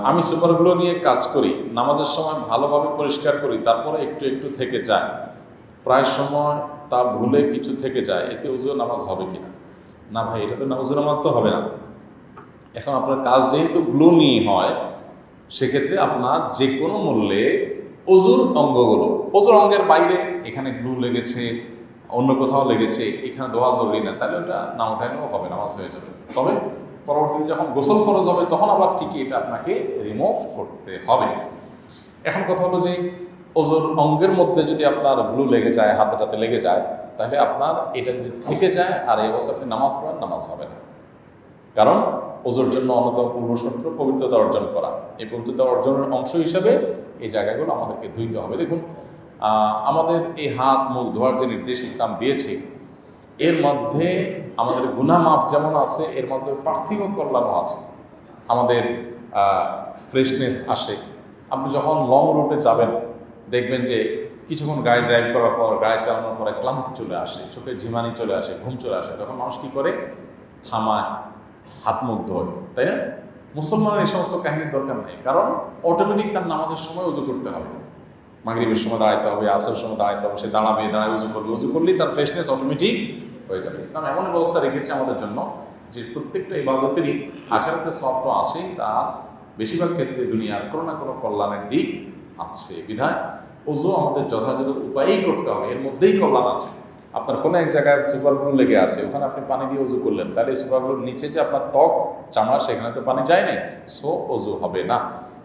আমি সুপারগুলো নিয়ে কাজ করি, নামাজের সময় ভালোভাবে পরিষ্কার করি, তারপরে একটু একটু থেকে যায়, প্রায় সময় তা ভুলে কিছু থেকে যায়, এতে উজু নামাজ হবে কিনা? না ভাই, এটা তো না, উজু নামাজ তো হবে না। এখন আপনার কাজ যেহেতু গ্লু নিয়ে হয়, সেক্ষেত্রে আপনার যে কোনো মূল্যে অজুর অঙ্গগুলো, অজুর অঙ্গের বাইরে এখানে গ্লু লেগেছে, অন্য কোথাও লেগেছে, এখানে ধোয়া জরুরি না, তাহলে ওটা না ওঠাইলেও হবে, নামাজ হয়ে যাবে। তবে পরবর্তীতে যখন গোসল খরচ হবে তখন আবার ঠিকই এটা আপনাকে রিমুভ করতে হবে। এখন কথা হলো যে অজুর অঙ্গের মধ্যে যদি আপনার গ্লু লেগে যায়, হাতেটাতে লেগে যায়, তাহলে আপনার এটা যদি থেকে যায় আর এই অবস্থা আপনি নামাজ পড়েন, নামাজ হবে না। কারণ ওজোর জন্য অন্যতম পূর্বশর্ত পবিত্রতা অর্জন করা। এই পবিত্রতা অর্জনের অংশ হিসাবে এই জায়গাগুলো আমাদেরকে ধুইতে হবে। দেখুন, আমাদের এই হাত মুখ ধোয়ার যে নির্দেশ ইসলাম দিয়েছে, এর মধ্যে আমাদের গুনাহ মাফ যেমন আছে, এর মধ্যে পার্থিব কল্যাণও আছে। আমাদের ফ্রেশনেস আসে। আপনি যখন লং রুটে যাবেন, দেখবেন যে কিছুক্ষণ গাড়ি ড্রাইভ করার পর, গাড়ি চালানোর পরে ক্লান্তি চলে আসে, চোখে ঝিমানি চলে আসে, ঘুম চলে আসে, তখন মানুষ কী করে? থামায়, হাত মুখ ধোয়, তাই না? মুসলমানের এই সমস্ত কাহিনীর দরকার নেই, কারণ অটোমেটিক তার নামাজের সময় উজু করতে হবে। মাগরিবের সময় দাঁড়াইতে হবে, আসরের সময় দাঁড়াইতে হবে, সে দাঁড়াবে, দাঁড়ায় উজু করবে, উজু করলেই তার ফ্রেশনেস অটোমেটিক হয়ে যাবে। ইসলাম এমন ব্যবস্থা রেখেছে আমাদের জন্য যে প্রত্যেকটা ইবাদতেরই আখিরাতে সওয়াব তো আছেই, তার বেশিরভাগ ক্ষেত্রে দুনিয়ার কোনো না কোনো কল্যাণের দিক আছে। বিধায় উজু আমাদের যথাযথ উপায়েই করতে হবে, এর মধ্যেই কল্যাণ আছে। আপনার কোনো এক জায়গায় সুপারগুলো লেগে আছে, ওখানে আপনি পানি দিয়ে উজু করলেন, তাহলে এই সুপারগুলোর নিচে যে আপনার ত্বক, চামড়া, সেখানে তো পানি যায় নাই, সো উজু হবে না।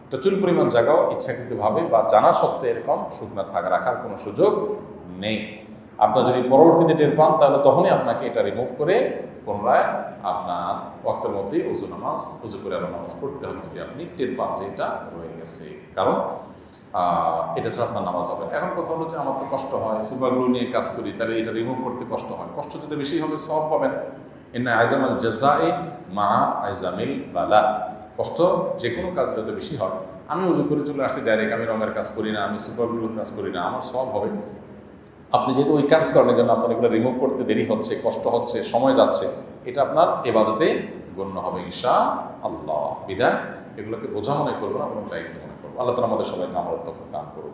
তো চুল পরিমাণ জায়গাও ইচ্ছাকৃতভাবে বা জানা সত্ত্বে এরকম শুকনা রাখার কোনো সুযোগ নেই। আপনার যদি পরবর্তীতে টের পান, তাহলে তখনই আপনাকে এটা রিমুভ করে পুনরায় আপনার ওয়াক্তের মধ্যেই উজু করে আবার নামাজ পড়তে হবে, যদি আপনি টের পান যে এটা রয়ে গেছে। কারণ এটা ছাড়া আপনার নামাজ হবে। এখন কথা হলো যে আমার তো কষ্ট হয়, সুপারগ্লু নিয়ে কাজ করি, তাহলে এটা রিমুভ করতে কষ্ট হয়। কষ্ট যদি বেশি হবে, সওয়াব পাবেন। ইন্না আইজামাল জাযাই মা আইজামিল বালা। কষ্ট যে কোনো কাজ যত বেশি হয়, আমি উজু করে চলে আসছি ডাইরেক্ট, আমি রঙের কাজ করি না, আমি সুপারগ্লুর কাজ করি না, আমার সওয়াব হবে। আপনি যেহেতু ওই কাজ করেন, জন্য আপনার এগুলো রিমুভ করতে দেরি হচ্ছে, কষ্ট হচ্ছে, সময় যাচ্ছে, এটা আপনার ইবাদতে গণ্য হবে ইনশাআল্লাহ। বিধায় এগুলোকে বোঝা মনে করবো না, এবং দায়িত্ব মনে করবো। আল্লাহ তাআলা আমাদের সবাইকে আমল তৌফিক দান করুন।